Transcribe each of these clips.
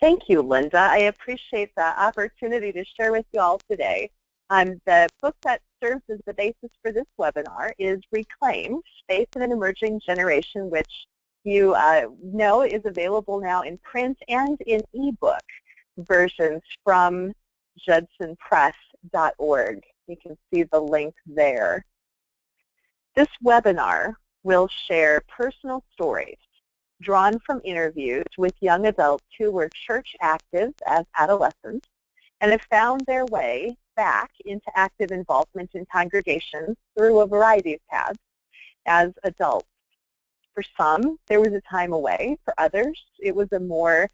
Thank you, Linda. I appreciate the opportunity to share with you all today. The book that serves as the basis for this webinar is Reclaimed, Faith in an Emerging Generation, which you know is available now in print and in ebook versions from judsonpress.org. You can see the link there. This webinar will share personal stories drawn from interviews with young adults who were church active as adolescents and have found their way back into active involvement in congregations through a variety of paths as adults. For some, there was a time away. For others, it was a more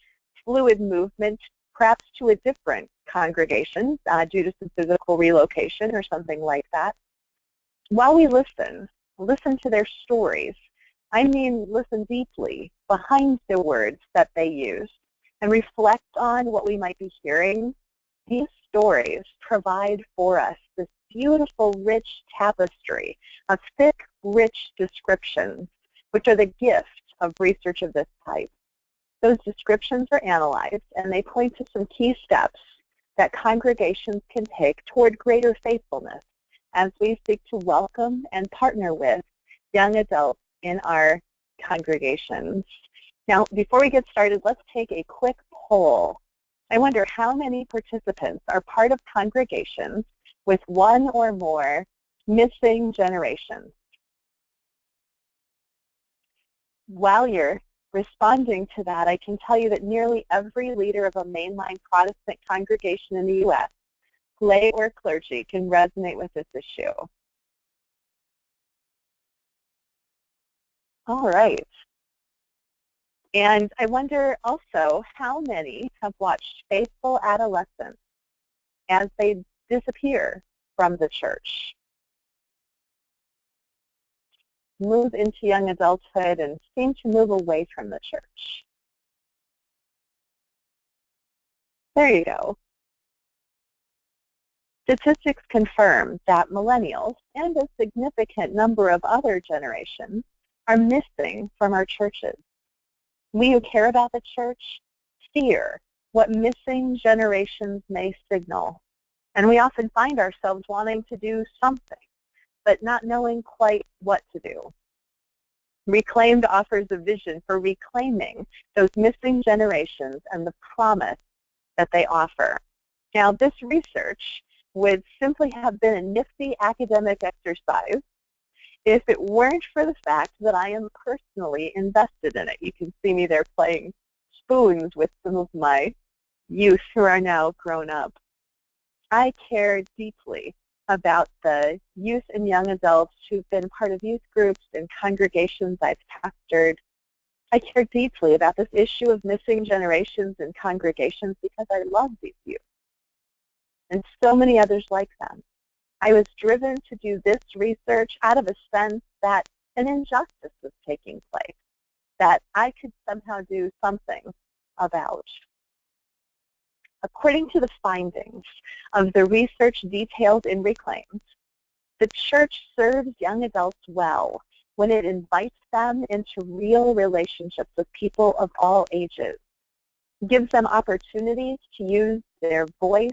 fluid movement, perhaps to a different congregation due to some physical relocation or something like that. While we listen to their stories. I mean, listen deeply behind the words that they use and reflect on what we might be hearing. These stories provide for us this beautiful, rich tapestry of thick, rich descriptions, which are the gift of research of this type. Those descriptions are analyzed, and they point to some key steps that congregations can take toward greater faithfulness as we seek to welcome and partner with young adults in our congregations. Now, before we get started, let's take a quick poll. I wonder how many participants are part of congregations with one or more missing generations. While you're responding to that, I can tell you that nearly every leader of a mainline Protestant congregation in the U.S., lay or clergy, can resonate with this issue. All right. And I wonder also how many have watched faithful adolescents as they disappear from the church, move into young adulthood, and seem to move away from the church. There you go. Statistics confirm that millennials and a significant number of other generations are missing from our churches. We who care about the church fear what missing generations may signal, and we often find ourselves wanting to do something, but not knowing quite what to do. Reclaimed offers a vision for reclaiming those missing generations and the promise that they offer. Now, this research would simply have been a nifty academic exercise if it weren't for the fact that I am personally invested in it. You can see me there playing spoons with some of my youth who are now grown up. I care deeply about the youth and young adults who've been part of youth groups and congregations I've pastored. I care deeply about this issue of missing generations and congregations because I love these youth and so many others like them. I was driven to do this research out of a sense that an injustice was taking place, that I could somehow do something about. According to the findings of the research detailed in Reclaimed, the church serves young adults well when it invites them into real relationships with people of all ages, gives them opportunities to use their voice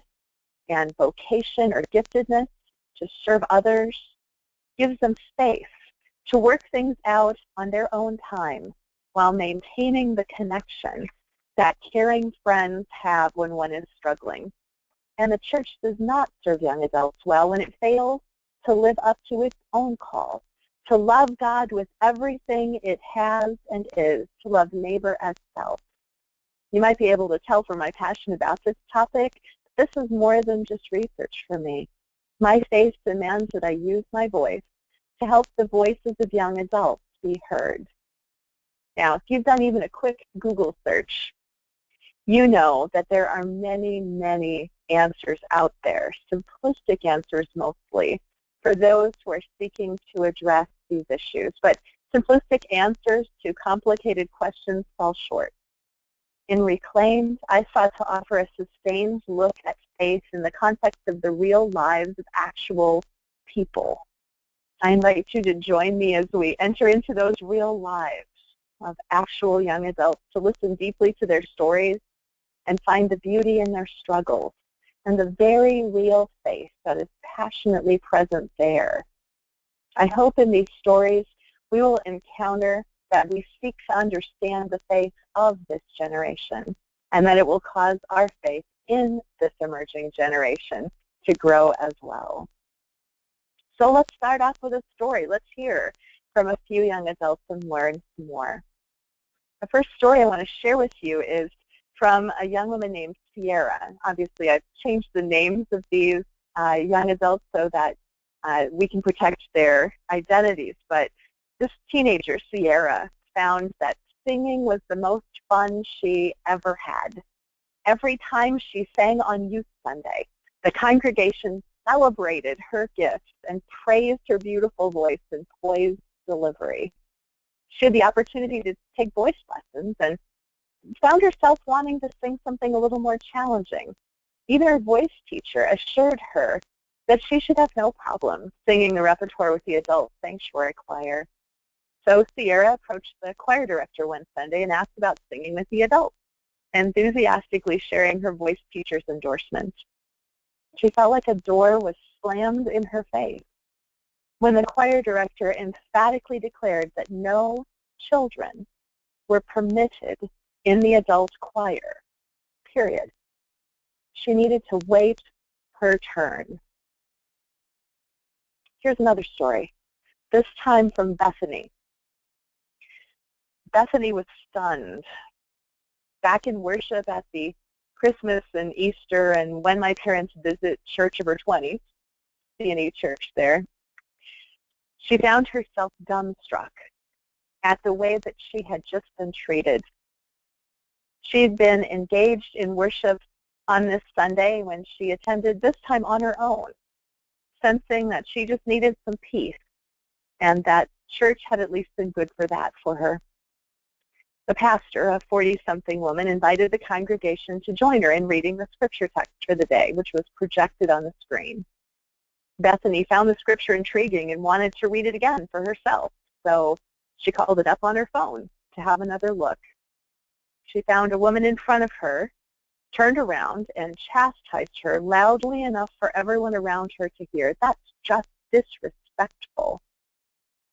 and vocation or giftedness to serve others, gives them space to work things out on their own time while maintaining the connection that caring friends have when one is struggling. And the church does not serve young adults well when it fails to live up to its own call, to love God with everything it has and is, to love neighbor as self. You might be able to tell from my passion about this topic, this is more than just research for me. My faith demands that I use my voice to help the voices of young adults be heard. Now, if you've done even a quick Google search, you know that there are many, many answers out there, simplistic answers mostly, for those who are seeking to address these issues. But simplistic answers to complicated questions fall short. In Reclaimed, I sought to offer a sustained look at faith in the context of the real lives of actual people. I invite you to join me as we enter into those real lives of actual young adults, to listen deeply to their stories, and find the beauty in their struggles and the very real faith that is passionately present there. I hope in these stories we will encounter that we seek to understand the faith of this generation, and that it will cause our faith in this emerging generation to grow as well. So let's start off with a story. Let's hear from a few young adults and learn more. The first story I want to share with you is from a young woman named Sierra. Obviously, I've changed the names of these young adults so that we can protect their identities. But this teenager, Sierra, found that singing was the most fun she ever had. Every time she sang on Youth Sunday, the congregation celebrated her gifts and praised her beautiful voice and poised delivery. She had the opportunity to take voice lessons and found herself wanting to sing something a little more challenging. Even her voice teacher assured her that she should have no problem singing the repertoire with the adult sanctuary choir. So Sierra approached the choir director one Sunday and asked about singing with the adults, enthusiastically sharing her voice teacher's endorsement. She felt like a door was slammed in her face when the choir director emphatically declared that no children were permitted in the adult choir, period. She needed to wait her turn. Here's another story, this time from Bethany. Bethany was stunned. Back in worship at the Christmas and Easter and when my parents visit church of her 20s, C&E church there, she found herself dumbstruck at the way that she had just been treated. She'd been engaged in worship on this Sunday when she attended, this time on her own, sensing that she just needed some peace and that church had at least been good for that for her. The pastor, a 40-something woman, invited the congregation to join her in reading the scripture text for the day, which was projected on the screen. Bethany found the scripture intriguing and wanted to read it again for herself, so she called it up on her phone to have another look. She found a woman in front of her, turned around, and chastised her loudly enough for everyone around her to hear. "That's just disrespectful,"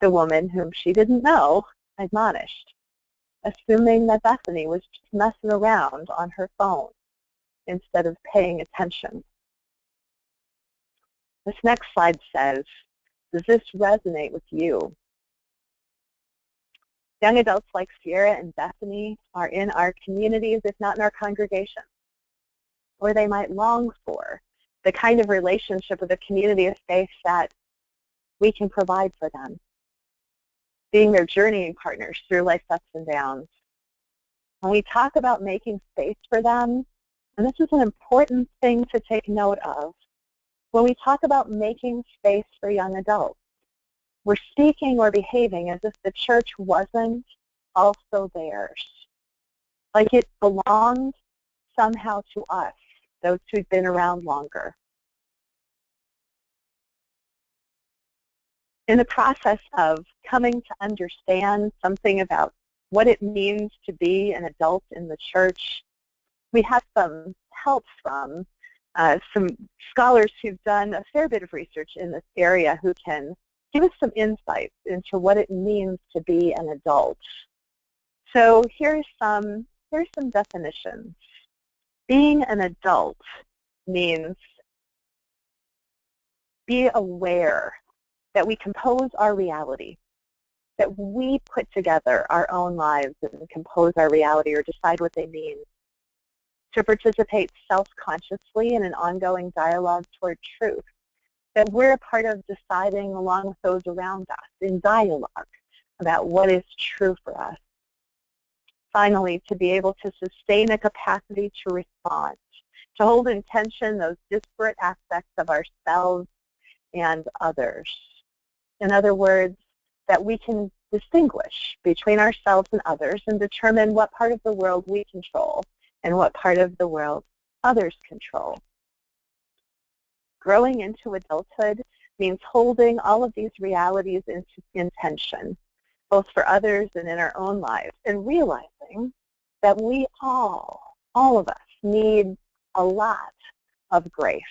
the woman, whom she didn't know, admonished, assuming that Bethany was just messing around on her phone instead of paying attention. This next slide says, does this resonate with you? Young adults like Sierra and Bethany are in our communities, if not in our congregation, or they might long for the kind of relationship with a community of faith that we can provide for them, being their journeying partners through life's ups and downs. When we talk about making space for them, and this is an important thing to take note of, when we talk about making space for young adults, we're speaking or behaving as if the church wasn't also theirs, like it belonged somehow to us, those who'd been around longer. In the process of coming to understand something about what it means to be an adult in the church, we have some help from some scholars who've done a fair bit of research in this area who can give us some insights into what it means to be an adult. So here's some definitions. Being an adult means be aware that we compose our reality, that we put together our own lives and compose our reality or decide what they mean, to participate self-consciously in an ongoing dialogue toward truth, that we're a part of deciding along with those around us in dialogue about what is true for us. Finally, to be able to sustain a capacity to respond, to hold in tension those disparate aspects of ourselves and others. In other words, that we can distinguish between ourselves and others and determine what part of the world we control and what part of the world others control. Growing into adulthood means holding all of these realities in tension, both for others and in our own lives, and realizing that we all of us, need a lot of grace.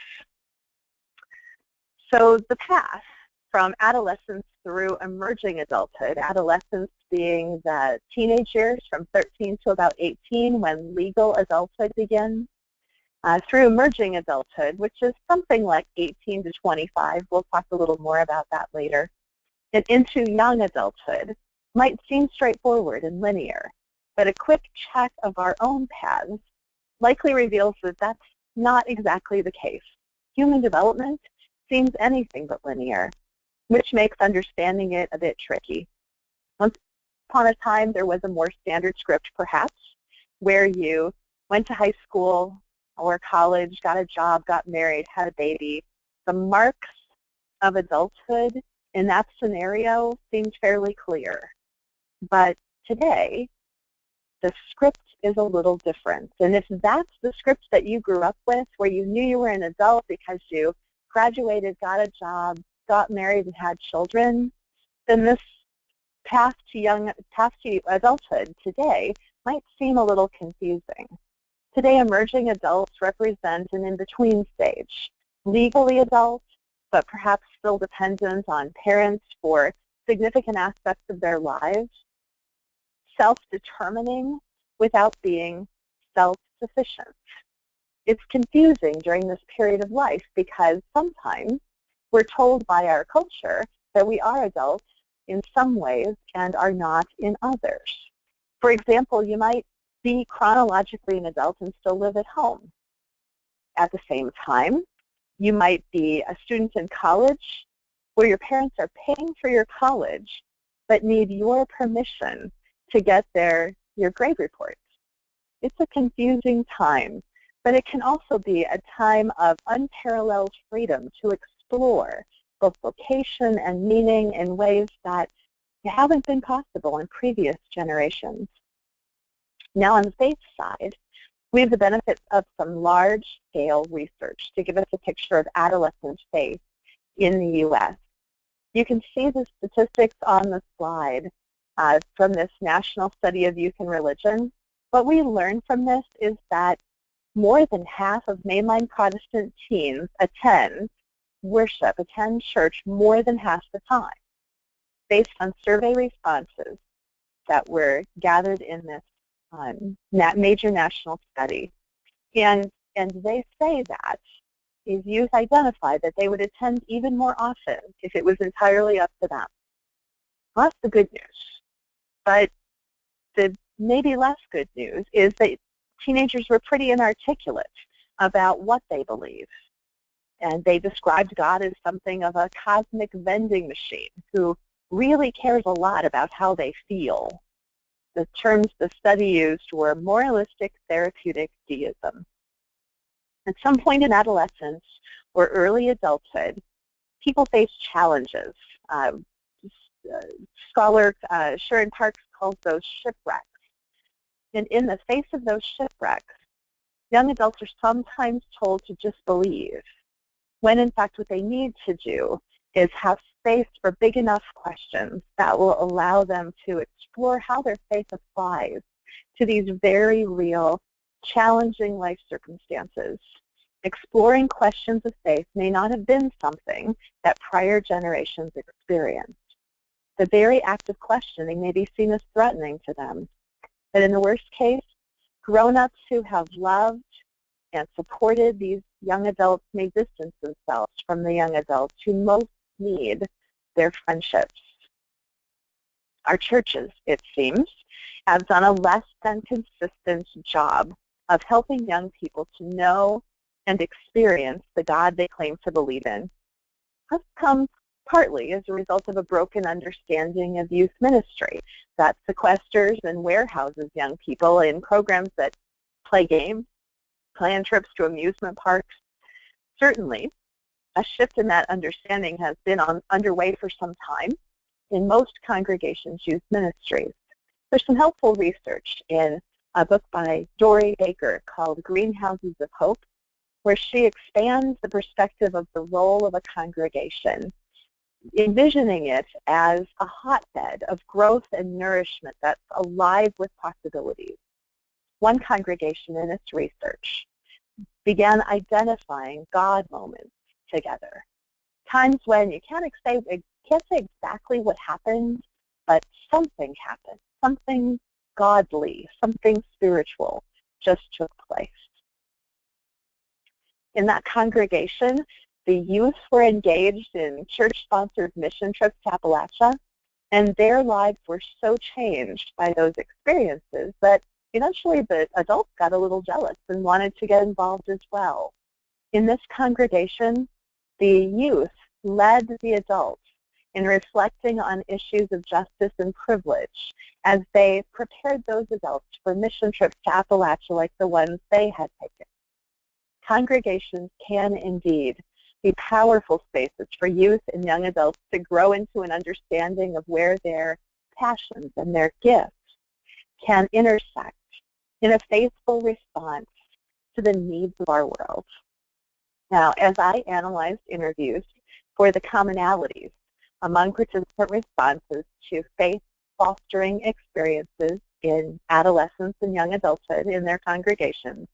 So the path from adolescence through emerging adulthood, adolescence being the teenage years from 13 to about 18 when legal adulthood begins, through emerging adulthood, which is something like 18 to 25. We'll talk a little more about that later. And into young adulthood might seem straightforward and linear, but a quick check of our own paths likely reveals that that's not exactly the case. Human development seems anything but linear, which makes understanding it a bit tricky. Once upon a time, there was a more standard script, perhaps, where you went to high school or college, got a job, got married, had a baby. The marks of adulthood in that scenario seemed fairly clear. But today, the script is a little different. And if that's the script that you grew up with, where you knew you were an adult because you graduated, got a job, got married, and had children, then this path to adulthood today might seem a little confusing. Today, emerging adults represent an in-between stage, legally adult, but perhaps still dependent on parents for significant aspects of their lives, self-determining without being self-sufficient. It's confusing during this period of life because sometimes we're told by our culture that we are adults in some ways and are not in others. For example, you might be chronologically an adult and still live at home. At the same time, you might be a student in college where your parents are paying for your college but need your permission to get your grade reports. It's a confusing time, but it can also be a time of unparalleled freedom to explore both vocation and meaning in ways that haven't been possible in previous generations. Now, on the faith side, we have the benefit of some large-scale research to give us a picture of adolescent faith in the U.S. You can see the statistics on the slide from this National Study of Youth and Religion. What we learned from this is that more than half of mainline Protestant teens attend church more than half the time, based on survey responses that were gathered in this major national study. And they say that these youth identify that they would attend even more often if it was entirely up to them. Well, that's the good news. But the maybe less good news is that teenagers were pretty inarticulate about what they believe. And they described God as something of a cosmic vending machine who really cares a lot about how they feel. The terms the study used were moralistic therapeutic deism. At some point in adolescence or early adulthood, people face challenges. Scholar Sharon Parks calls those shipwrecks. And in the face of those shipwrecks, young adults are sometimes told to just believe, when in fact what they need to do is have space for big enough questions that will allow them to explore how their faith applies to these very real, challenging life circumstances. Exploring questions of faith may not have been something that prior generations experienced. The very act of questioning may be seen as threatening to them. But in the worst case, grown-ups who have loved and supported these young adults may distance themselves from the young adults who most need their friendships. Our churches, it seems, have done a less than consistent job of helping young people to know and experience the God they claim to believe in. This comes partly as a result of a broken understanding of youth ministry that sequesters and warehouses young people in programs that play games, plan trips to amusement parks. Certainly, a shift in that understanding has been underway for some time in most congregations' youth ministries. There's some helpful research in a book by Dory Baker called Greenhouses of Hope, where she expands the perspective of the role of a congregation, envisioning it as a hotbed of growth and nourishment that's alive with possibilities. One congregation in its research began identifying God moments together. Times when you can't say exactly what happened, but something happened, something godly, something spiritual just took place. In that congregation, the youth were engaged in church-sponsored mission trips to Appalachia, and their lives were so changed by those experiences that eventually the adults got a little jealous and wanted to get involved as well. In this congregation, the youth led the adults in reflecting on issues of justice and privilege as they prepared those adults for mission trips to Appalachia like the ones they had taken. Congregations can indeed be powerful spaces for youth and young adults to grow into an understanding of where their passions and their gifts can intersect in a faithful response to the needs of our world. Now, as I analyzed interviews for the commonalities among participant responses to faith-fostering experiences in adolescence and young adulthood in their congregations,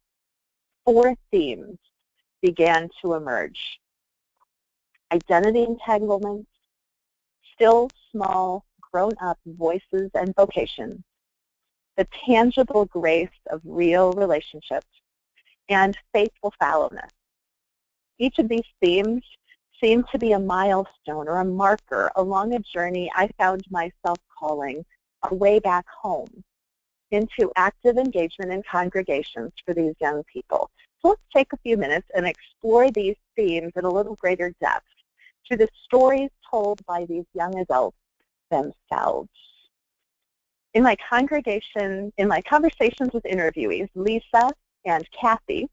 4 themes began to emerge. Identity entanglements, still small, grown-up voices and vocations, the tangible grace of real relationships, and faithful fallowness. Each of these themes seemed to be a milestone or a marker along a journey I found myself calling a way back home into active engagement in congregations for these young people. So let's take a few minutes and explore these themes in a little greater depth through the stories told by these young adults themselves. In my conversations with interviewees, Lisa and Kathy,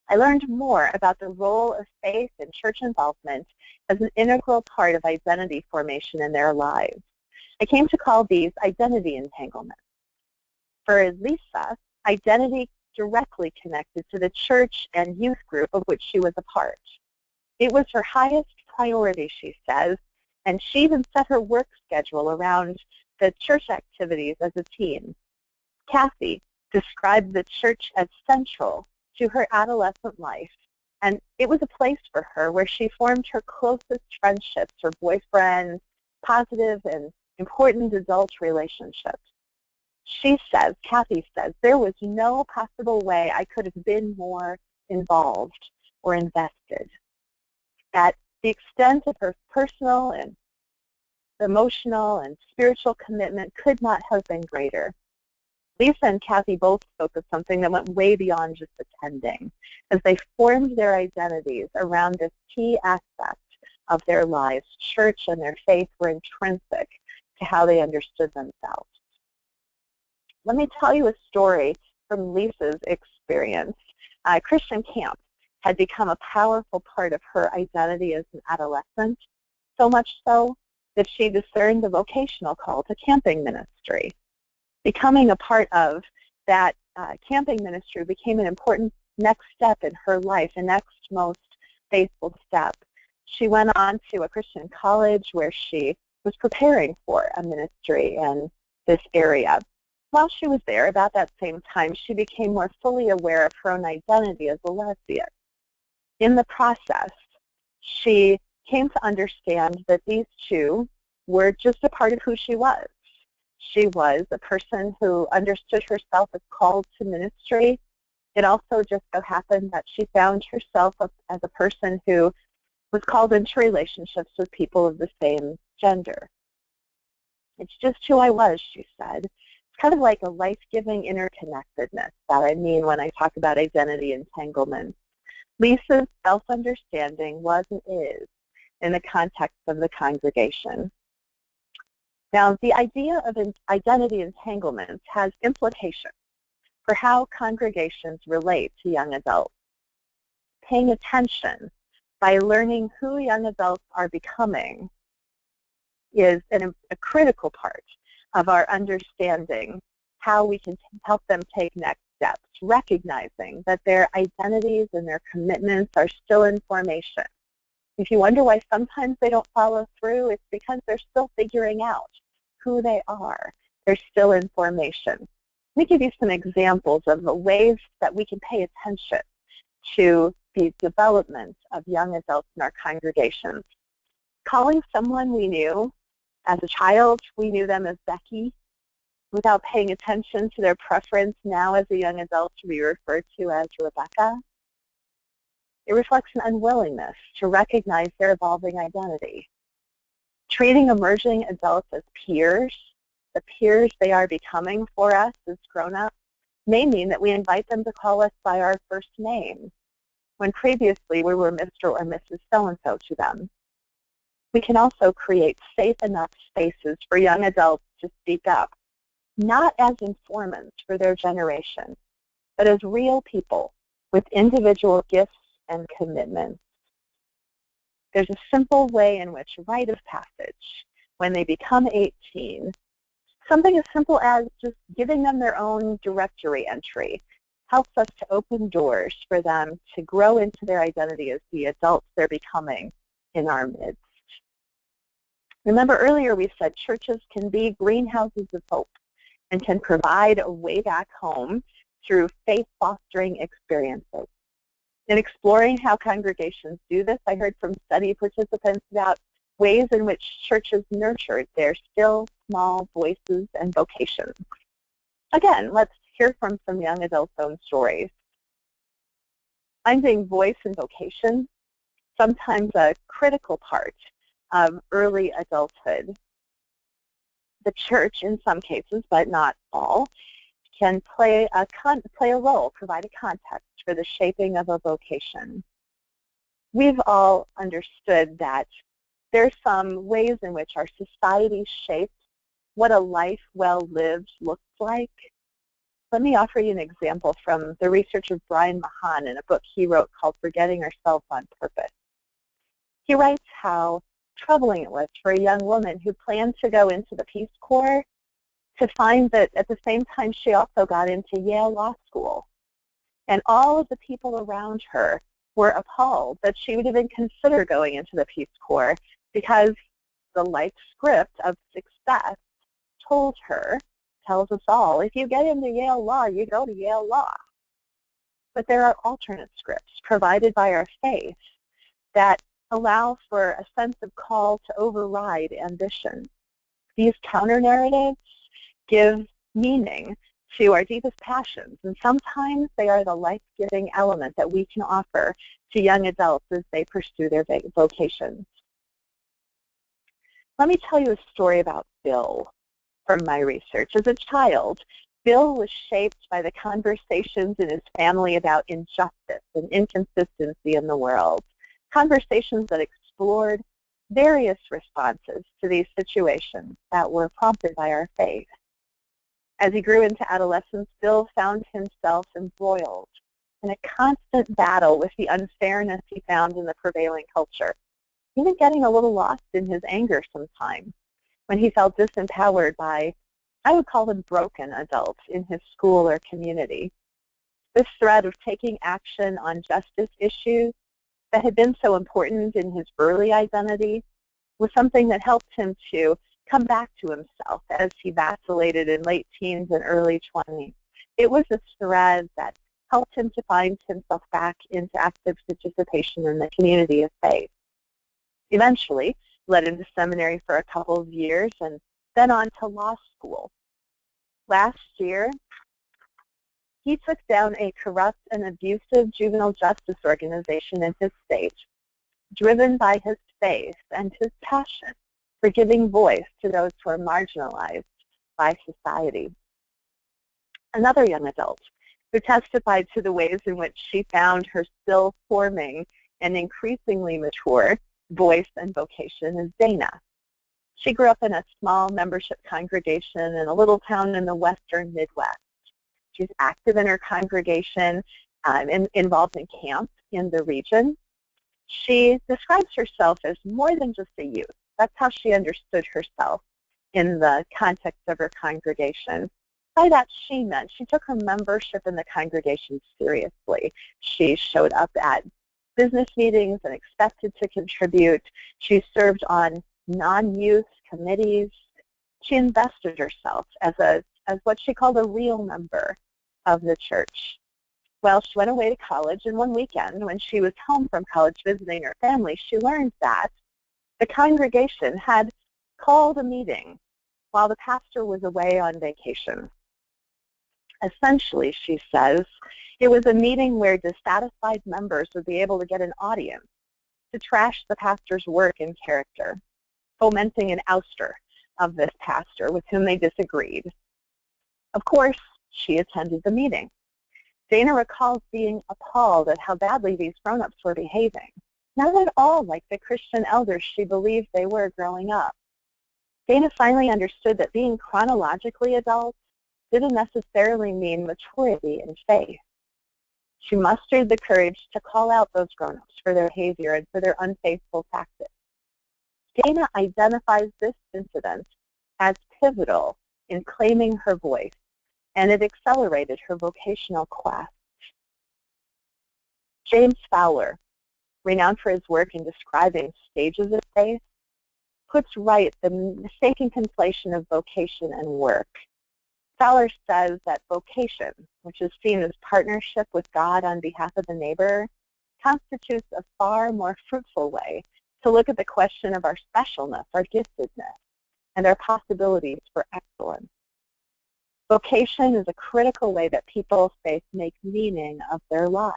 I learned more about the role of faith and church involvement as an integral part of identity formation in their lives. I came to call these identity entanglements. For Lisa, identity directly connected to the church and youth group of which she was a part. It was her highest priority, she says, and she even set her work schedule around the church activities as a teen. Kathy described the church as central to her adolescent life, and it was a place for her where she formed her closest friendships, her boyfriends, positive and important adult relationships. Kathy says, there was no possible way I could have been more involved or invested. At the extent of her personal and emotional and spiritual commitment could not have been greater. Lisa and Kathy both spoke of something that went way beyond just attending, as they formed their identities around this key aspect of their lives. Church and their faith were intrinsic to how they understood themselves. Let me tell you a story from Lisa's experience. Christian camp had become a powerful part of her identity as an adolescent, so much so that she discerned the vocational call to camping ministry. Becoming a part of that camping ministry became an important next step in her life, a next most faithful step. She went on to a Christian college where she was preparing for a ministry in this area. While she was there, about that same time, she became more fully aware of her own identity as a lesbian. In the process, she came to understand that these two were just a part of who she was. She was a person who understood herself as called to ministry. It also just so happened that she found herself as a person who was called into relationships with people of the same gender. It's just who I was, she said. It's kind of like a life-giving interconnectedness that I mean when I talk about identity entanglement. Lisa's self-understanding was and is in the context of the congregation. Now, the idea of identity entanglements has implications for how congregations relate to young adults. Paying attention by learning who young adults are becoming is a critical part of our understanding how we can help them take next steps, recognizing that their identities and their commitments are still in formation. If you wonder why sometimes they don't follow through, it's because they're still figuring out who they are. They're still in formation. Let me give you some examples of the ways that we can pay attention to the development of young adults in our congregations. Calling someone we knew as a child, we knew them as Becky, without paying attention to their preference now as a young adult to be referred to as Rebecca. It reflects an unwillingness to recognize their evolving identity. Treating emerging adults as peers, the peers they are becoming for us as grown-ups, may mean that we invite them to call us by our first name, when previously we were Mr. or Mrs. So-and-so to them. We can also create safe enough spaces for young adults to speak up, not as informants for their generation, but as real people with individual gifts and commitments. There's a simple way in which rite of passage, when they become 18, something as simple as just giving them their own directory entry, helps us to open doors for them to grow into their identity as the adults they're becoming in our midst. Remember earlier we said churches can be greenhouses of hope and can provide a way back home through faith-fostering experiences. In exploring how congregations do this, I heard from study participants about ways in which churches nurtured their still small voices and vocations. Again, let's hear from some young adults' own stories. Finding voice and vocation, sometimes a critical part of early adulthood. The church, in some cases, but not all, can play a role, provide a context for the shaping of a vocation. We've all understood that there's some ways in which our society shapes what a life well lived looks like. Let me offer you an example from the research of Brian Mahan in a book he wrote called Forgetting Ourselves on Purpose. He writes how troubling it was for a young woman who planned to go into the Peace Corps to find that at the same time she also got into Yale Law School. And all of the people around her were appalled that she would even consider going into the Peace Corps because the life script of success told her, tells us all, if you get into Yale Law, you go to Yale Law. But there are alternate scripts provided by our faith that allow for a sense of call to override ambition. These counter-narratives give meaning to our deepest passions, and sometimes they are the life-giving element that we can offer to young adults as they pursue their vocations. Let me tell you a story about Bill from my research. As a child, Bill was shaped by the conversations in his family about injustice and inconsistency in the world, conversations that explored various responses to these situations that were prompted by our faith. As he grew into adolescence, Bill found himself embroiled in a constant battle with the unfairness he found in the prevailing culture, even getting a little lost in his anger sometimes when he felt disempowered by, I would call them broken adults in his school or community. This thread of taking action on justice issues that had been so important in his early identity was something that helped him to come back to himself as he vacillated in late teens and early 20s. It was a thread that helped him to find himself back into active participation in the community of faith. Eventually, led into seminary for a couple of years and then on to law school. Last year, he took down a corrupt and abusive juvenile justice organization in his state, driven by his faith and his passion for giving voice to those who are marginalized by society. Another young adult who testified to the ways in which she found her still forming and increasingly mature voice and vocation is Dana. She grew up in a small membership congregation in a little town in the western Midwest. She's active in her congregation, involved in camp in the region. She describes herself as more than just a youth. That's how she understood herself in the context of her congregation. By that she meant she took her membership in the congregation seriously. She showed up at business meetings and expected to contribute. She served on non-youth committees. She invested herself as a as what she called a real member of the church. Well, she went away to college, and one weekend when she was home from college visiting her family, she learned that the congregation had called a meeting while the pastor was away on vacation. Essentially, she says, it was a meeting where dissatisfied members would be able to get an audience to trash the pastor's work and character, fomenting an ouster of this pastor with whom they disagreed. Of course, she attended the meeting. Dana recalls being appalled at how badly these grown-ups were behaving, not at all like the Christian elders she believed they were growing up. Dana finally understood that being chronologically adult didn't necessarily mean maturity in faith. She mustered the courage to call out those grown-ups for their behavior and for their unfaithful tactics. Dana identifies this incident as pivotal in claiming her voice, and it accelerated her vocational quest. James Fowler, renowned for his work in describing stages of faith, puts right the mistaken conflation of vocation and work. Fowler says that vocation, which is seen as partnership with God on behalf of the neighbor, constitutes a far more fruitful way to look at the question of our specialness, our giftedness, and our possibilities for excellence. Vocation is a critical way that people's faith make meaning of their lives.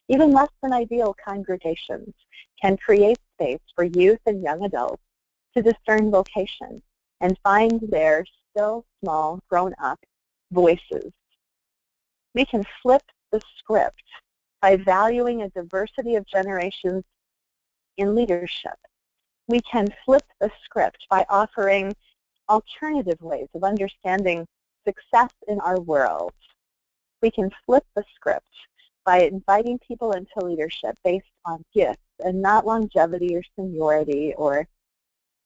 Even less than ideal congregations can create space for youth and young adults to discern vocation and find their still small, grown-up voices. We can flip the script by valuing a diversity of generations in leadership. We can flip the script by offering alternative ways of understanding success in our world. We can flip the script by inviting people into leadership based on gifts and not longevity or seniority or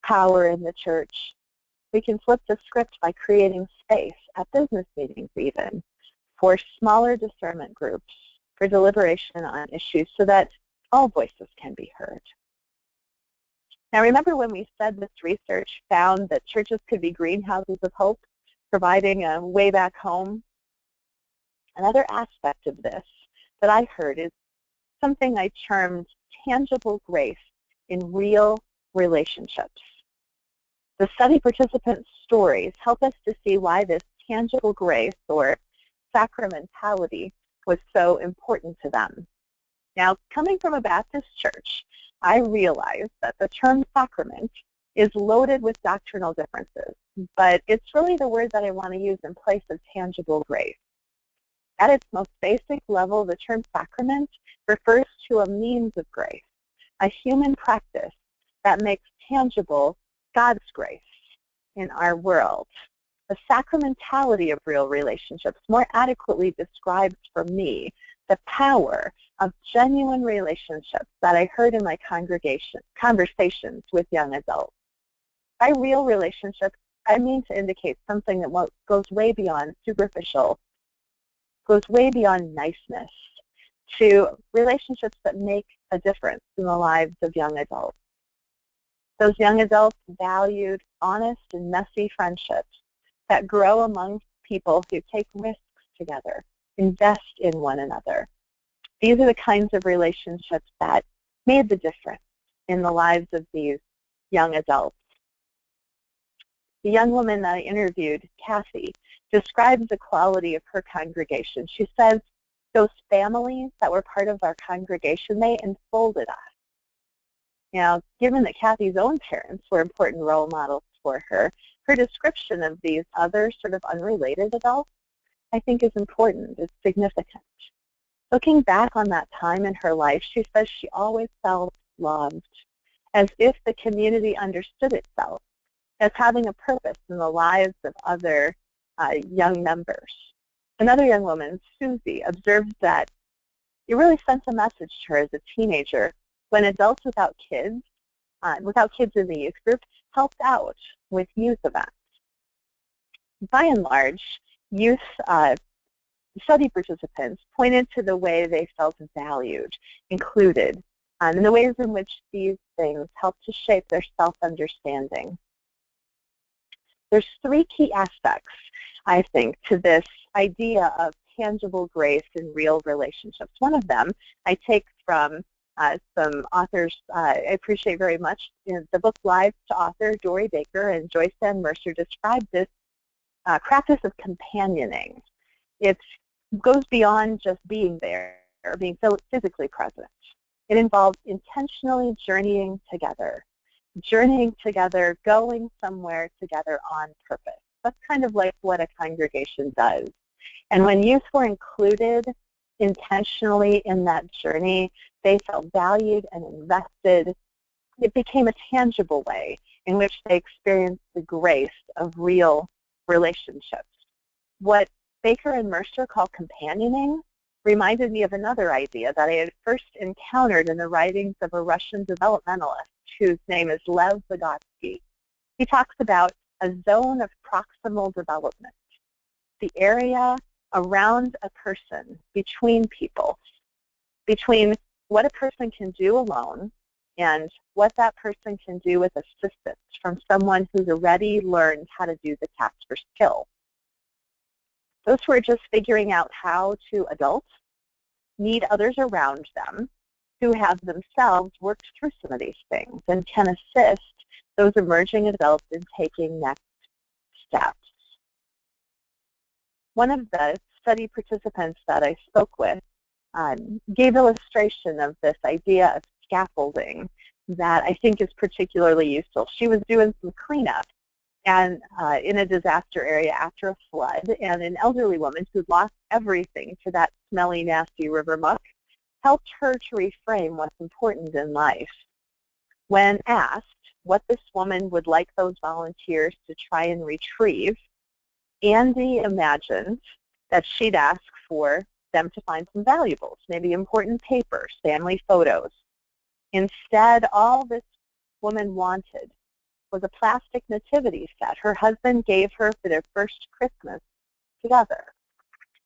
power in the church. We can flip the script by creating space at business meetings even for smaller discernment groups for deliberation on issues so that all voices can be heard. Now remember when we said this research found that churches could be greenhouses of hope, providing a way back home? Another aspect of this that I heard is something I termed tangible grace in real relationships. The study participants' stories help us to see why this tangible grace or sacramentality was so important to them. Now, coming from a Baptist church, I realize that the term sacrament is loaded with doctrinal differences, but it's really the word that I want to use in place of tangible grace. At its most basic level, the term sacrament refers to a means of grace, a human practice that makes tangible God's grace in our world. The sacramentality of real relationships more adequately describes for me the power of genuine relationships that I heard in my conversations with young adults. By real relationships, I mean to indicate something that goes way beyond superficial, goes way beyond niceness, to relationships that make a difference in the lives of young adults. Those young adults valued honest and messy friendships that grow among people who take risks together, invest in one another. These are the kinds of relationships that made the difference in the lives of these young adults. The young woman that I interviewed, Kathy, describes the quality of her congregation. She says, those families that were part of our congregation, they enfolded us. Now, given that Kathy's own parents were important role models for her, her description of these other sort of unrelated adults, I think is important, is significant. Looking back on that time in her life, she says she always felt loved, as if the community understood itself as having a purpose in the lives of other young members. Another young woman, Susie, observed that it really sent a message to her as a teenager when adults without kids in the youth group, helped out with youth events. By and large, youth study participants pointed to the way they felt valued, included, and the ways in which these things helped to shape their self-understanding. There's three key aspects I think, to this idea of tangible grace in real relationships. One of them I take from some authors I appreciate very much. In the book Lives to Author, Dory Baker and Joyce Ann Mercer describe this practice of companioning. It goes beyond just being there, or being physically present. It involves intentionally journeying together, going somewhere together on purpose. That's kind of like what a congregation does. And when youth were included intentionally in that journey, they felt valued and invested. It became a tangible way in which they experienced the grace of real relationships. What Baker and Mercer call companioning reminded me of another idea that I had first encountered in the writings of a Russian developmentalist whose name is Lev Vygotsky. He talks about a zone of proximal development, the area around a person, between people, between what a person can do alone and what that person can do with assistance from someone who's already learned how to do the task or skill. Those who are just figuring out how to adult need others around them who have themselves worked through some of these things and can assist those emerging adults in taking next steps. One of the study participants that I spoke with gave illustration of this idea of scaffolding that I think is particularly useful. She was doing some cleanup and in a disaster area after a flood, and an elderly woman who'd lost everything to that smelly, nasty river muck helped her to reframe what's important in life. When asked what this woman would like those volunteers to try and retrieve, Andy imagined that she'd ask for them to find some valuables, maybe important papers, family photos. Instead, all this woman wanted was a plastic nativity set her husband gave her for their first Christmas together.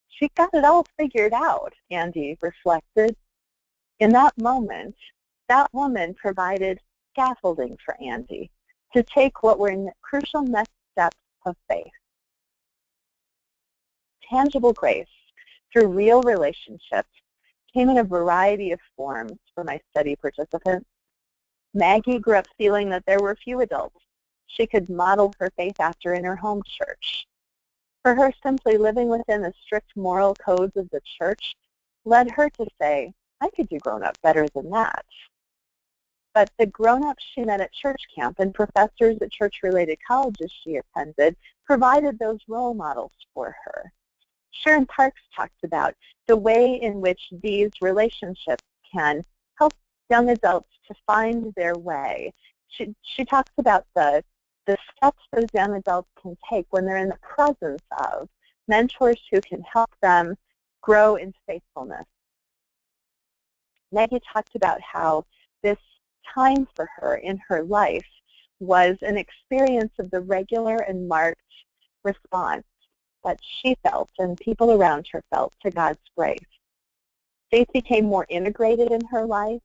She got it all figured out, Andy reflected. In that moment, that woman provided scaffolding for Andy to take what were crucial next steps of faith. Tangible grace through real relationships came in a variety of forms for my study participants. Maggie grew up feeling that there were few adults she could model her faith after in her home church. For her, simply living within the strict moral codes of the church led her to say, I could do grown-up better than that. But the grown-ups she met at church camp and professors at church-related colleges she attended provided those role models for her. Sharon Parks talked about the way in which these relationships can help young adults to find their way. She talks about the steps those young adults can take when they're in the presence of mentors who can help them grow in faithfulness. Maggie talked about how this time for her in her life was an experience of the regular and marked response that she felt and people around her felt to God's grace. Faith became more integrated in her life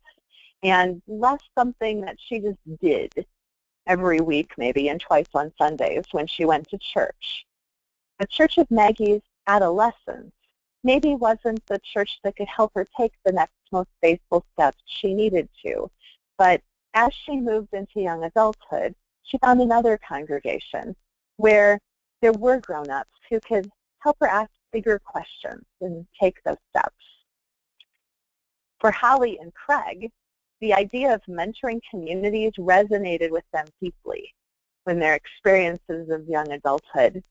and less something that she just did every week maybe and twice on Sundays when she went to church. The church of Maggie's adolescence maybe wasn't the church that could help her take the next most faithful steps she needed to, but as she moved into young adulthood, she found another congregation where there were grown-ups who could help her ask bigger questions and take those steps. For Holly and Craig, the idea of mentoring communities resonated with them deeply when their experiences of young adulthood.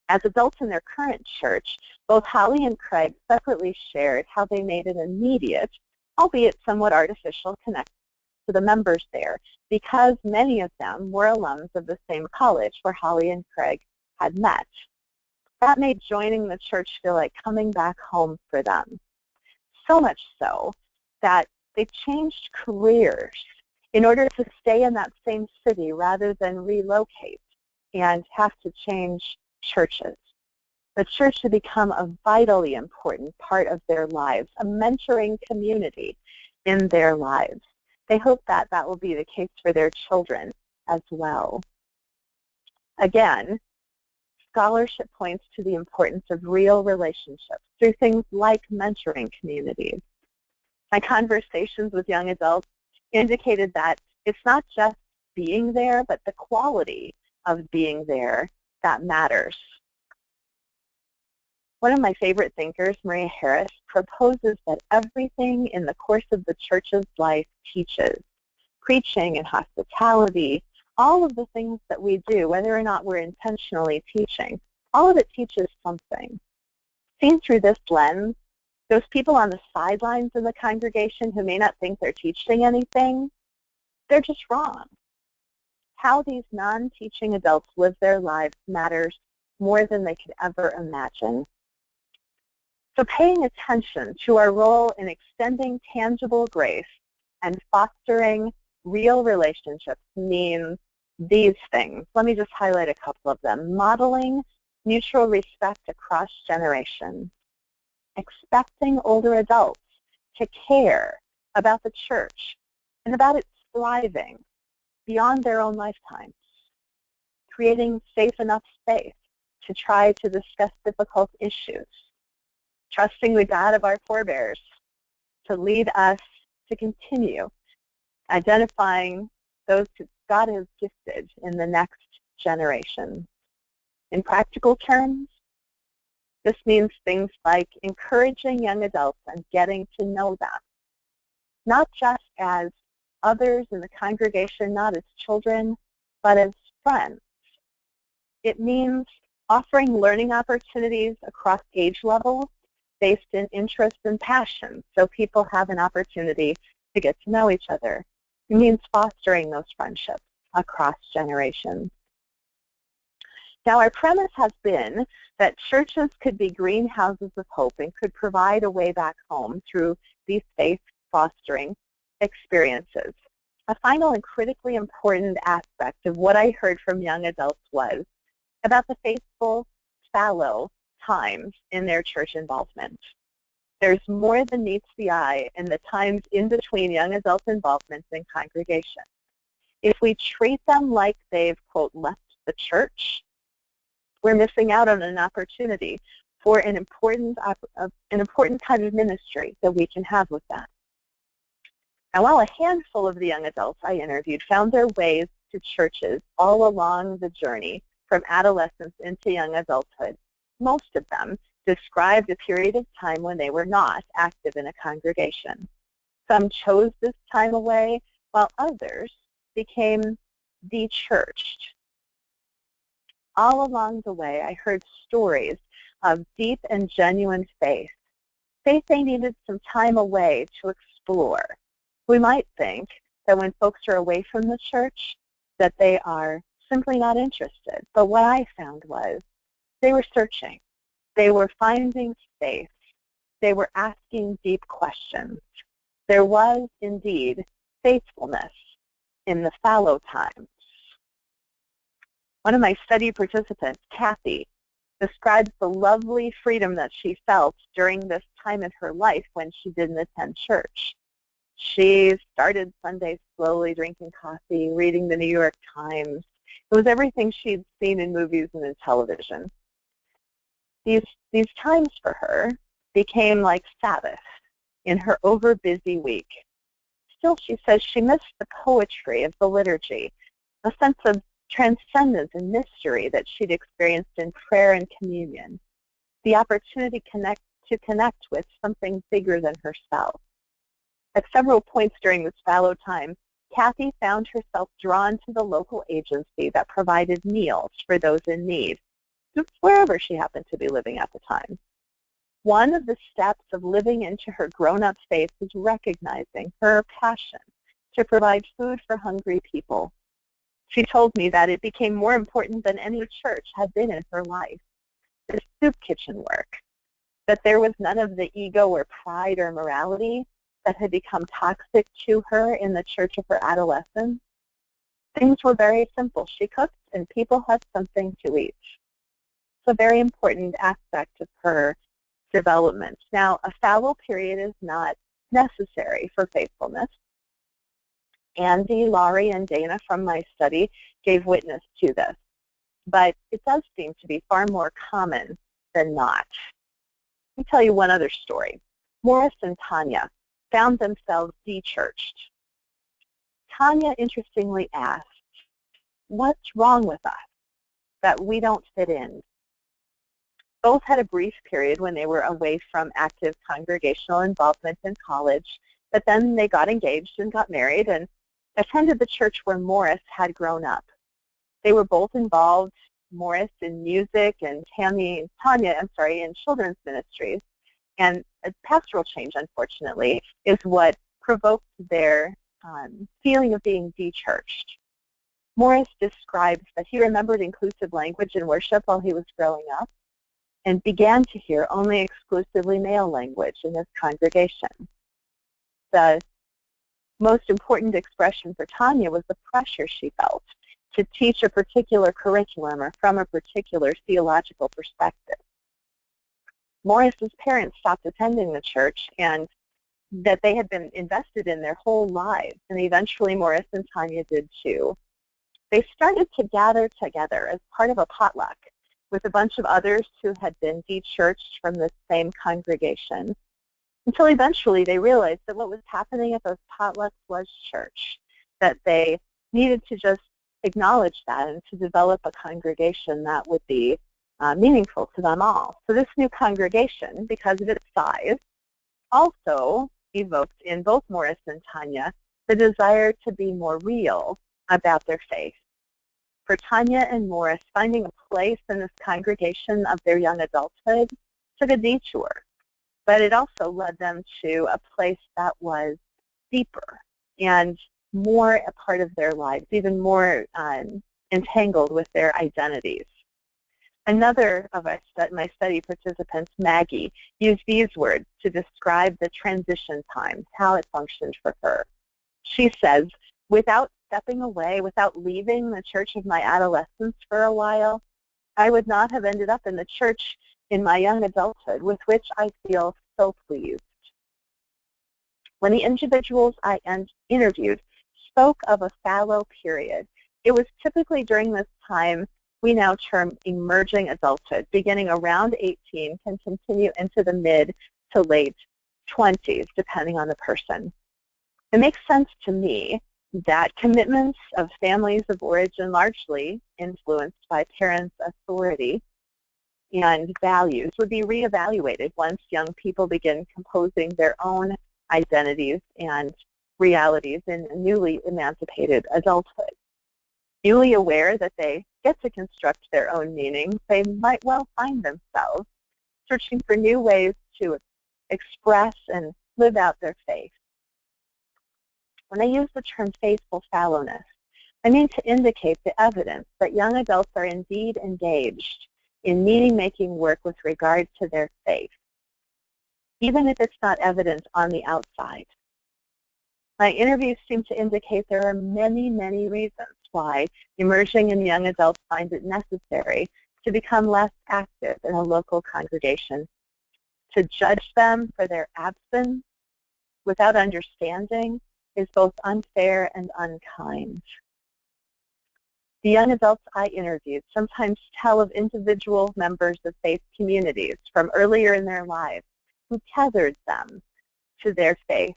As adults in their current church, both Holly and Craig separately shared how they made an immediate, albeit somewhat artificial, connection to the members there, because many of them were alums of the same college where Holly and Craig had met. That made joining the church feel like coming back home for them. So much so that they changed careers in order to stay in that same city rather than relocate and have to change churches. The church had become a vitally important part of their lives, a mentoring community in their lives. They hope that that will be the case for their children as well. Again, Scholarship points to the importance of real relationships through things like mentoring communities. My conversations with young adults indicated that it's not just being there, but the quality of being there that matters. One of my favorite thinkers, Maria Harris, proposes that everything in the course of the church's life teaches. Preaching and hospitality, all of the things that we do, whether or not we're intentionally teaching, all of it teaches something. Seen through this lens, those people on the sidelines of the congregation who may not think they're teaching anything, they're just wrong. How these non-teaching adults live their lives matters more than they could ever imagine. So paying attention to our role in extending tangible grace and fostering real relationships means these things. Let me just highlight a couple of them. Modeling mutual respect across generations. Expecting older adults to care about the church and about its thriving beyond their own lifetimes. Creating safe enough space to try to discuss difficult issues. Trusting the God of our forebears to lead us to continue identifying those who God has gifted in the next generation. In practical terms, this means things like encouraging young adults and getting to know them, not just as others in the congregation, not as children, but as friends. It means offering learning opportunities across age levels based in interest and passion, so people have an opportunity to get to know each other. It means fostering those friendships across generations. Now, our premise has been that churches could be greenhouses of hope and could provide a way back home through these faith-fostering experiences. A final and critically important aspect of what I heard from young adults was about the faithful, fallow times in their church involvement. There's more than meets the eye in the times in between young adult involvement in congregation. If we treat them like they've, quote, left the church, we're missing out on an opportunity for an important kind of ministry that we can have with them. Now, while a handful of the young adults I interviewed found their ways to churches all along the journey from adolescence into young adulthood, most of them described a period of time when they were not active in a congregation. Some chose this time away, while others became de-churched. All along the way, I heard stories of deep and genuine faith. Faith they needed some time away to explore. We might think that when folks are away from the church, that they are simply not interested. But what I found was they were searching. They were finding faith. They were asking deep questions. There was indeed faithfulness in the fallow times. One of my study participants, Kathy, describes the lovely freedom that she felt during this time in her life when she didn't attend church. She started Sunday slowly drinking coffee, reading the New York Times. It was everything she'd seen in movies and in television. These times for her became like Sabbath in her over-busy week. Still, she says she missed the poetry of the liturgy, a sense of transcendence and mystery that she'd experienced in prayer and communion, the opportunity to connect with something bigger than herself. At several points during this fallow time, Kathy found herself drawn to the local agency that provided meals for those in need, wherever she happened to be living at the time. One of the steps of living into her grown-up faith was recognizing her passion to provide food for hungry people. She told me that it became more important than any church had been in her life, this soup kitchen work, that there was none of the ego or pride or morality that had become toxic to her in the church of her adolescence. Things were very simple. She cooked and people had something to eat. It's a very important aspect of her development. Now, a fallow period is not necessary for faithfulness. Andy, Laurie, and Dana from my study gave witness to this. but it does seem to be far more common than not. Let me tell you one other story. Morris and Tanya found themselves de-churched. Tanya interestingly asked, "What's wrong with us that we don't fit in?" Both had a brief period when they were away from active congregational involvement in college, but then they got engaged and got married and attended the church where Morris had grown up. They were both involved, Morris in music and Tanya in children's ministries. And a pastoral change, unfortunately, is what provoked their feeling of being de-churched. Morris describes that he remembered inclusive language in worship while he was growing up and began to hear only exclusively male language in his congregation. The most important expression for Tanya was the pressure she felt to teach a particular curriculum or from a particular theological perspective. Morris's parents stopped attending the church, and that they had been invested in their whole lives, and eventually Morris and Tanya did too. They started to gather together as part of a potluck with a bunch of others who had been de-churched from the same congregation, until eventually they realized that what was happening at those potlucks was church, that they needed to just acknowledge that and to develop a congregation that would be meaningful to them all. So this new congregation, because of its size, also evoked in both Morris and Tanya the desire to be more real about their faith. For Tanya and Morris, finding a place in this congregation of their young adulthood took a detour, but it also led them to a place that was deeper and more a part of their lives, even more entangled with their identities. Another of my study participants, Maggie, used these words to describe the transition times, how it functioned for her. She says, "Without stepping away, without leaving the church of my adolescence for a while, I would not have ended up in the church in my young adulthood, with which I feel so pleased." When the individuals I interviewed spoke of a fallow period, it was typically during this time we now term emerging adulthood, beginning around 18, can continue into the mid to late 20s, depending on the person. It makes sense to me that commitments of families of origin largely influenced by parents' authority and values would be reevaluated once young people begin composing their own identities and realities in newly emancipated adulthood. Newly aware that they get to construct their own meaning, they might well find themselves searching for new ways to express and live out their faith. When I use the term faithful fallowness, I mean to indicate the evidence that young adults are indeed engaged in meaning-making work with regard to their faith, even if it's not evident on the outside. My interviews seem to indicate there are many, many reasons why emerging and young adults find it necessary to become less active in a local congregation. To judge them for their absence without understanding is both unfair and unkind. The young adults I interviewed sometimes tell of individual members of faith communities from earlier in their lives who tethered them to their faith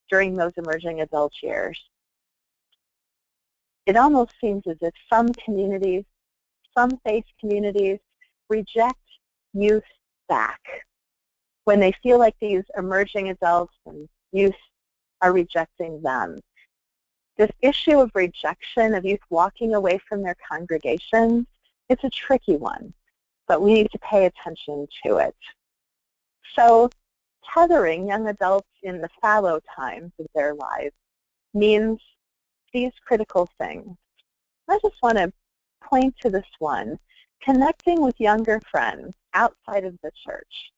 during those emerging adult years. It almost seems as if some communities, some faith communities, reject youth back when they feel like these emerging adults and youth are rejecting them. This issue of rejection, of youth walking away from their congregations, it's a tricky one, but we need to pay attention to it. So tethering young adults in the fallow times of their lives means these critical things. I just want to point to this one, connecting with younger friends outside of the church,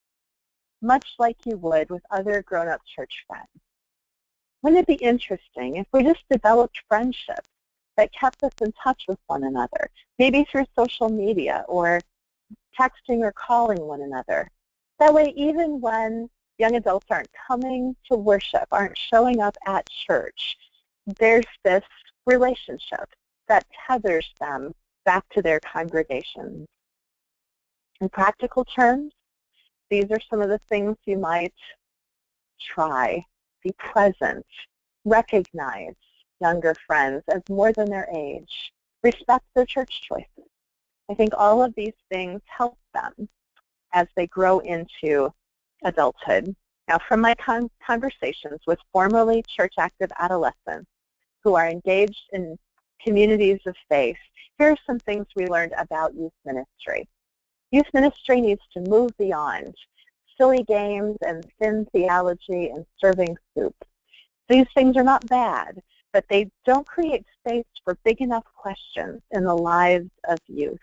much like you would with other grown-up church friends. Wouldn't it be interesting if we just developed friendships that kept us in touch with one another, maybe through social media or texting or calling one another? That way, even when young adults aren't coming to worship, aren't showing up at church, there's this relationship that tethers them back to their congregations. In practical terms, these are some of the things you might try. Be present. Recognize younger friends as more than their age. Respect their church choices. I think all of these things help them as they grow into adulthood. Now, from my conversations with formerly church-active adolescents who are engaged in communities of faith, here are some things we learned about youth ministry. Youth ministry needs to move beyond silly games and thin theology and serving soup. These things are not bad, but they don't create space for big enough questions in the lives of youth.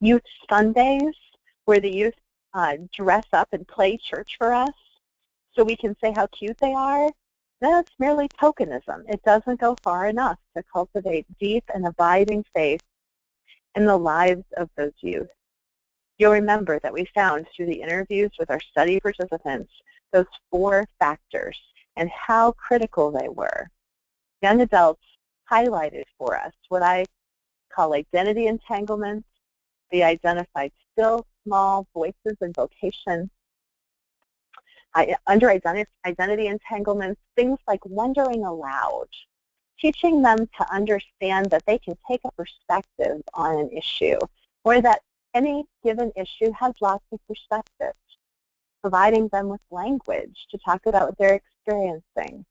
Youth Sundays, where the youth dress up and play church for us so we can say how cute they are, that's merely tokenism. It doesn't go far enough to cultivate deep and abiding faith in the lives of those youth. You'll remember that we found through the interviews with our study participants those 4 factors and how critical they were. Young adults highlighted for us what I call identity entanglements. They identified still small voices and vocation. Under identity entanglements, things like wondering aloud, teaching them to understand that they can take a perspective on an issue, or that any given issue has lots of perspectives, providing them with language to talk about what they're experiencing,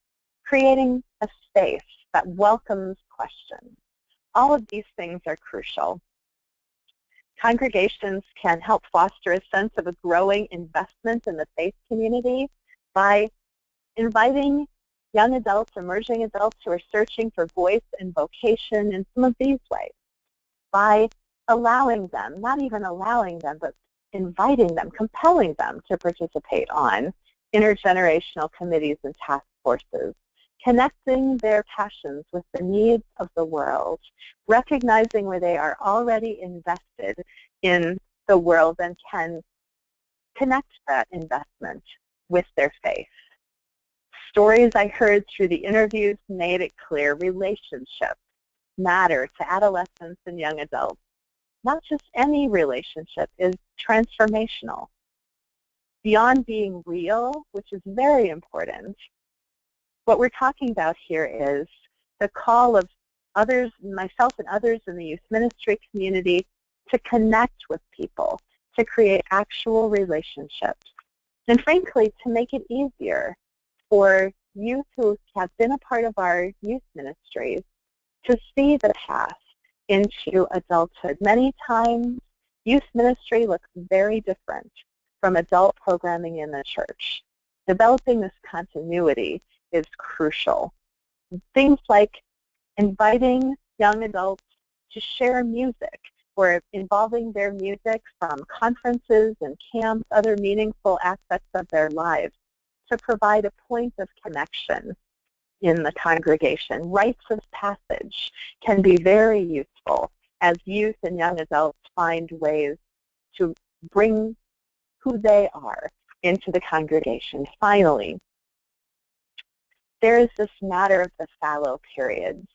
creating a space that welcomes questions. All of these things are crucial. Congregations can help foster a sense of a growing investment in the faith community by inviting young adults, emerging adults who are searching for voice and vocation in some of these ways, by allowing them, not even allowing them, but inviting them, compelling them to participate on intergenerational committees and task forces, connecting their passions with the needs of the world, recognizing where they are already invested in the world and can connect that investment with their faith. Stories I heard through the interviews made it clear relationships matter to adolescents and young adults. Not just any relationship is transformational. Beyond being real, which is very important, what we're talking about here is the call of others, myself and others in the youth ministry community, to connect with people, to create actual relationships, and frankly, to make it easier for youth who have been a part of our youth ministries to see the path into adulthood. Many times, youth ministry looks very different from adult programming in the church. Developing this continuity is crucial. Things like inviting young adults to share music or involving their music from conferences and camps, other meaningful aspects of their lives to provide a point of connection in the congregation. Rites of passage can be very useful as youth and young adults find ways to bring who they are into the congregation. Finally, there is this matter of the fallow periods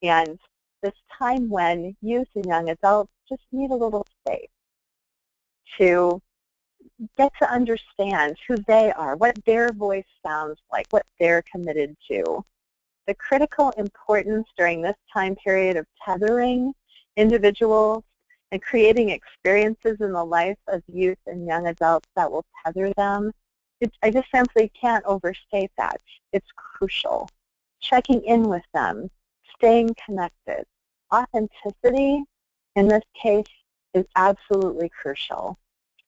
and this time when youth and young adults just need a little space to get to understand who they are, what their voice sounds like, what they're committed to. The critical importance during this time period of tethering individuals and creating experiences in the life of youth and young adults that will tether them, I just simply can't overstate that. It's crucial. Checking in with them, staying connected. Authenticity, in this case, is absolutely crucial.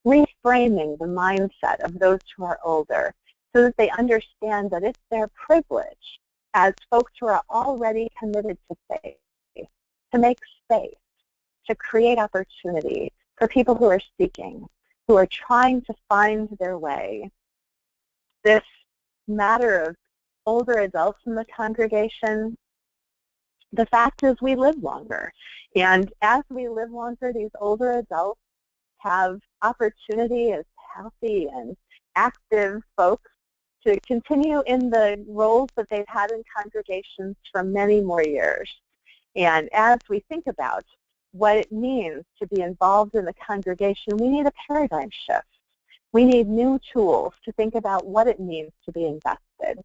Reframing the mindset of those who are older so that they understand that it's their privilege as folks who are already committed to faith to make space, to create opportunity for people who are seeking, who are trying to find their way. This matter of older adults in the congregation, the fact is we live longer. And as we live longer, these older adults have opportunity as healthy and active folks to continue in the roles that they've had in congregations for many more years. And as we think about what it means to be involved in the congregation, we need a paradigm shift. We need new tools to think about what it means to be invested.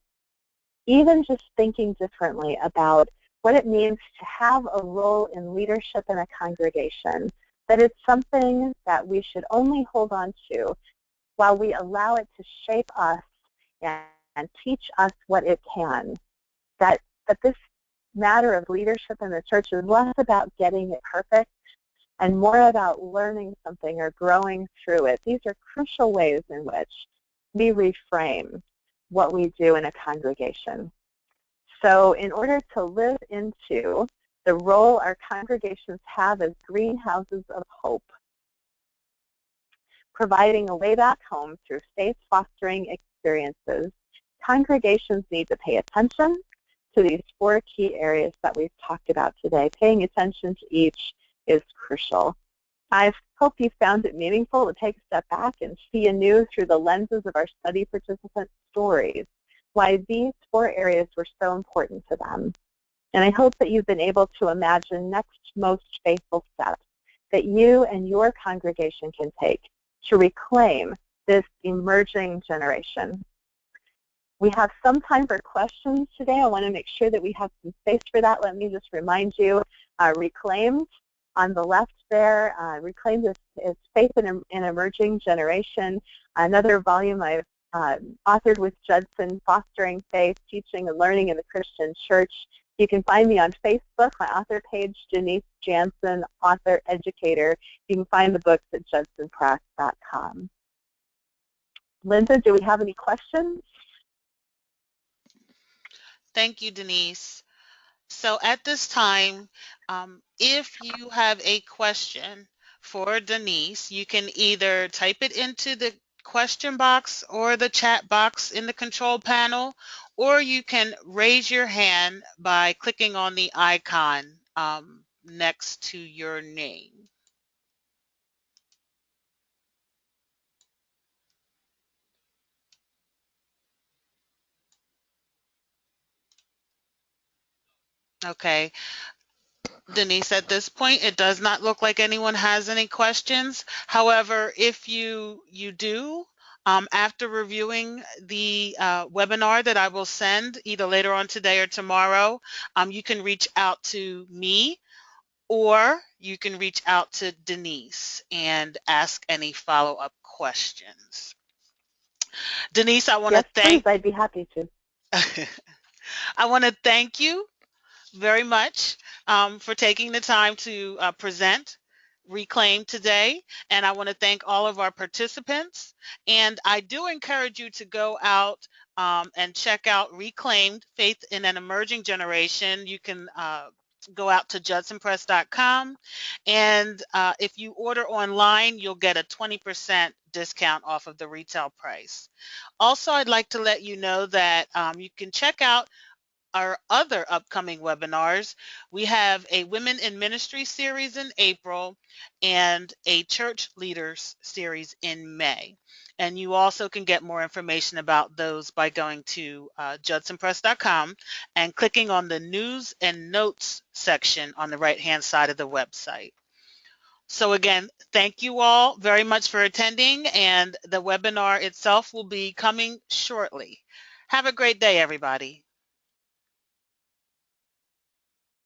Even just thinking differently about what it means to have a role in leadership in a congregation, that it's something that we should only hold on to while we allow it to shape us and teach us what it can. That this matter of leadership in the church is less about getting it perfect and more about learning something or growing through it. These are crucial ways in which we reframe what we do in a congregation. So in order to live into the role our congregations have as greenhouses of hope, providing a way back home through faith-fostering experiences, congregations need to pay attention to these 4 key areas that we've talked about today. Paying attention to each is crucial. I hope you found it meaningful to take a step back and see anew through the lenses of our study participant stories why these 4 areas were so important to them. And I hope that you've been able to imagine next most faithful steps that you and your congregation can take to reclaim this emerging generation. We have some time for questions today. I want to make sure that we have some space for that. Let me just remind you, Reclaimed on the left there, Reclaimed is Faith in an Emerging Generation, another volume I've authored with Judson, Fostering Faith, Teaching and Learning in the Christian Church. You can find me on Facebook, my author page, Denise Janssen, author, educator. You can find the books at judsonpress.com. Linda, do we have any questions? Thank you, Denise. So at this time, if you have a question for Denise, you can either type it into the question box or the chat box in the control panel, or you can raise your hand by clicking on the icon next to your name. Okay. Denise, at this point, it does not look like anyone has any questions. However, if you do, after reviewing the webinar that I will send either later on today or tomorrow, you can reach out to me or you can reach out to Denise and ask any follow-up questions. Denise, I want to Yes, please. thank I'd be happy to. I want to thank you very much for taking the time to present Reclaim today. And I want to thank all of our participants. And I do encourage you to go out and check out Reclaimed, Faith in an Emerging Generation. You can go out to judsonpress.com. And if you order online, you'll get a 20% discount off of the retail price. Also, I'd like to let you know that you can check out our other upcoming webinars. We have a Women in Ministry series in April and a Church Leaders series in May. And you also can get more information about those by going to judsonpress.com and clicking on the News and Notes section on the right-hand side of the website. So again, thank you all very much for attending, and the webinar itself will be coming shortly. Have a great day, everybody.